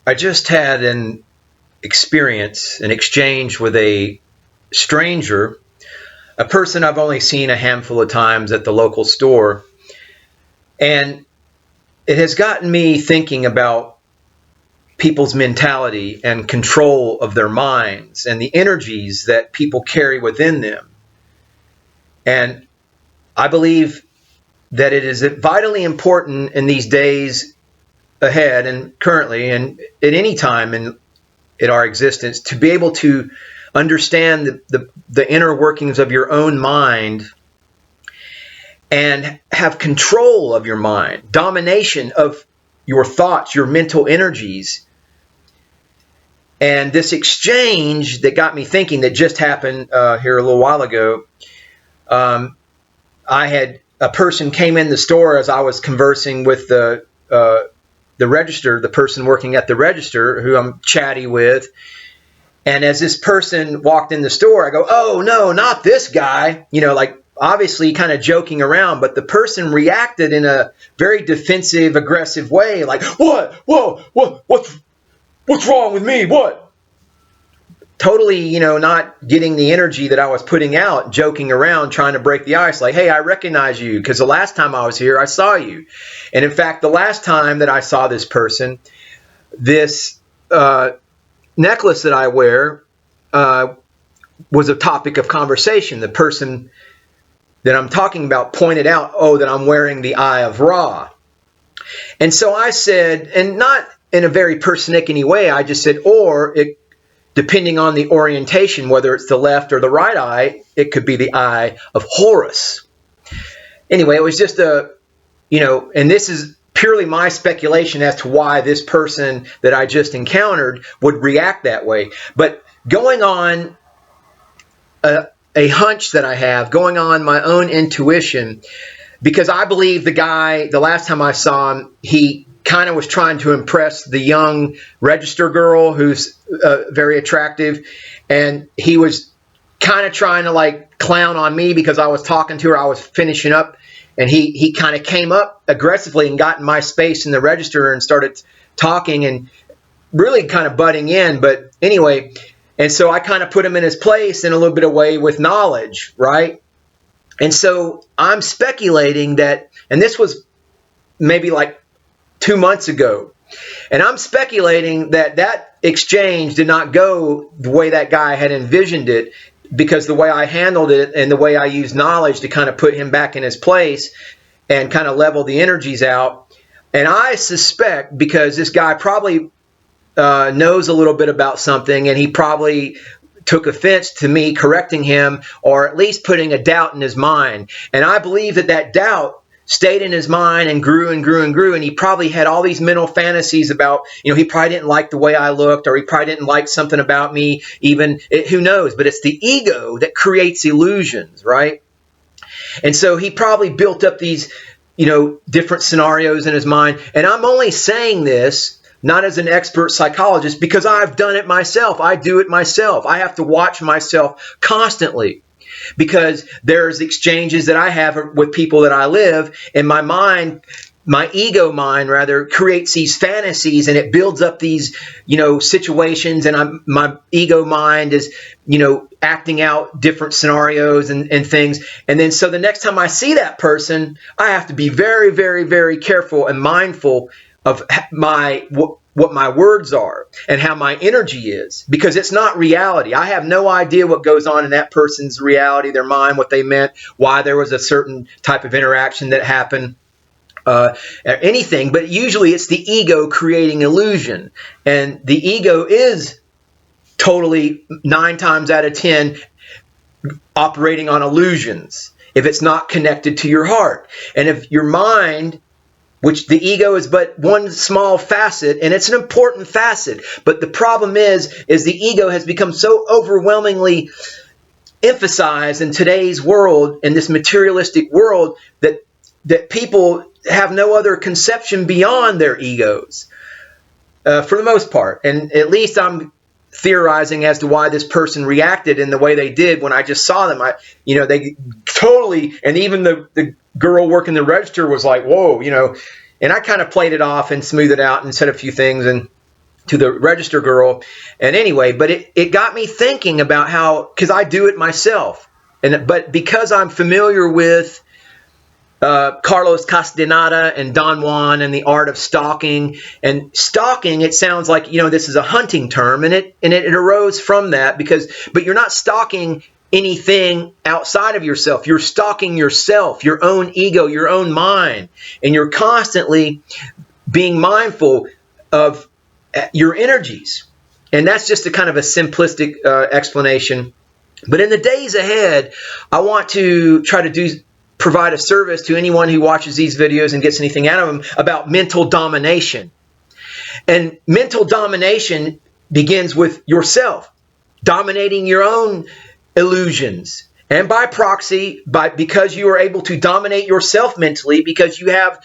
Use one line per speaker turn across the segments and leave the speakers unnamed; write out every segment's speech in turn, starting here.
I just had an exchange with a stranger, a person I've only seen a handful of times at the local store. And it has gotten me thinking about people's mentality and control of their minds and the energies that people carry within them. And I believe that it is vitally important in these days ahead and currently and at any time in our existence to be able to understand the inner workings of your own mind and have control of your mind, domination of your thoughts, your mental energies. And this exchange that got me thinking that just happened here a little while ago, I had a person came in the store as I was conversing with the register, the person working at the register who I'm chatty with. And as this person walked in the store, I go, "Oh, no, not this guy." Like obviously kind of joking around, but the person reacted in a very defensive, aggressive way. Like, "What? Whoa, what's wrong with me? What?" Totally, not getting the energy that I was putting out, joking around, trying to break the ice. Like, "Hey, I recognize you because the last time I was here, I saw you." And in fact, the last time that I saw this person, this necklace that I wear was a topic of conversation. The person that I'm talking about pointed out, that I'm wearing the Eye of Ra. And so I said, and not in a very persnickety way, I just said, depending on the orientation, whether it's the left or the right eye, it could be the Eye of Horus. Anyway, it was just and this is purely my speculation as to why this person that I just encountered would react that way. But going on a hunch that I have, going on my own intuition, because I believe the guy, the last time I saw him, he kind of was trying to impress the young register girl who's very attractive. And he was kind of trying to like clown on me because I was talking to her. I was finishing up. And he kind of came up aggressively and got in my space in the register and started talking and really kind of butting in. But anyway, and so I kind of put him in his place in a little bit of way with knowledge, right? And so I'm speculating that, and this was maybe like 2 months ago, and I'm speculating that exchange did not go the way that guy had envisioned it, because the way I handled it and the way I used knowledge to kind of put him back in his place and kind of level the energies out. And I suspect, because this guy probably knows a little bit about something, and he probably took offense to me correcting him, or at least putting a doubt in his mind. And I believe that doubt stayed in his mind and grew and grew and grew. And he probably had all these mental fantasies about, he probably didn't like the way I looked, or he probably didn't like something about me, who knows? But it's the ego that creates illusions, right? And so he probably built up these, different scenarios in his mind. And I'm only saying this not as an expert psychologist, because I've done it myself. I do it myself. I have to watch myself constantly, because there's exchanges that I have with people that I live, and my mind, my ego mind rather, creates these fantasies, and it builds up these, situations, and my ego mind is, acting out different scenarios and things. And then so the next time I see that person, I have to be very, very, very careful and mindful of what my words are and how my energy is, because it's not reality. I have no idea what goes on in that person's reality, their mind, what they meant, why there was a certain type of interaction that happened, anything. But usually it's the ego creating illusion, and the ego is totally 9 times out of 10 operating on illusions if it's not connected to your heart. And if your mind, which the ego is but one small facet, and it's an important facet. But the problem is the ego has become so overwhelmingly emphasized in today's world, in this materialistic world, that people have no other conception beyond their egos, for the most part. And at least I'm theorizing as to why this person reacted in the way they did when I just saw them. They totally, and even the girl working the register was like, "Whoa," and I kind of played it off and smoothed it out and said a few things and to the register girl. And anyway, but it got me thinking about how, because I do it myself, but because I'm familiar with Carlos Castaneda and Don Juan and the art of stalking. And stalking, it sounds like, this is a hunting term, and it arose from that, but you're not stalking anything outside of yourself. You're stalking yourself, your own ego, your own mind, and you're constantly being mindful of your energies. And that's just a kind of a simplistic explanation. But in the days ahead, I want to try to provide a service to anyone who watches these videos and gets anything out of them about mental domination. And mental domination begins with yourself, dominating your own illusions. And by proxy, because you are able to dominate yourself mentally, because you have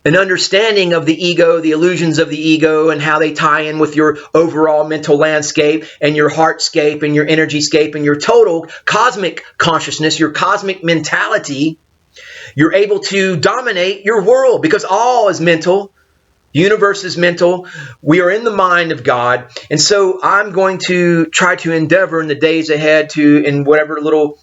an understanding of the ego, the illusions of the ego, and how they tie in with your overall mental landscape and your heartscape and your energyscape and your total cosmic consciousness, your cosmic mentality. You're able to dominate your world, because all is mental. The universe is mental. We are in the mind of God. And so I'm going to try to endeavor in the days ahead in whatever little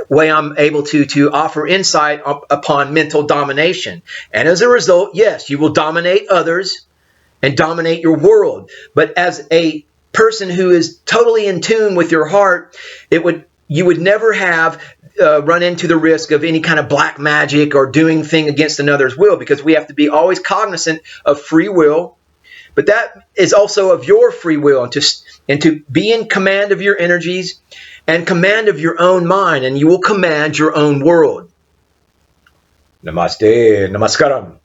way I'm able to offer insight upon mental domination. And as a result, yes, you will dominate others and dominate your world. But as a person who is totally in tune with your heart, you would never have run into the risk of any kind of black magic or doing thing against another's will, because we have to be always cognizant of free will. But that is also of your free will, and to be in command of your energies and command of your own mind, and you will command your own world. Namaste, namaskaram.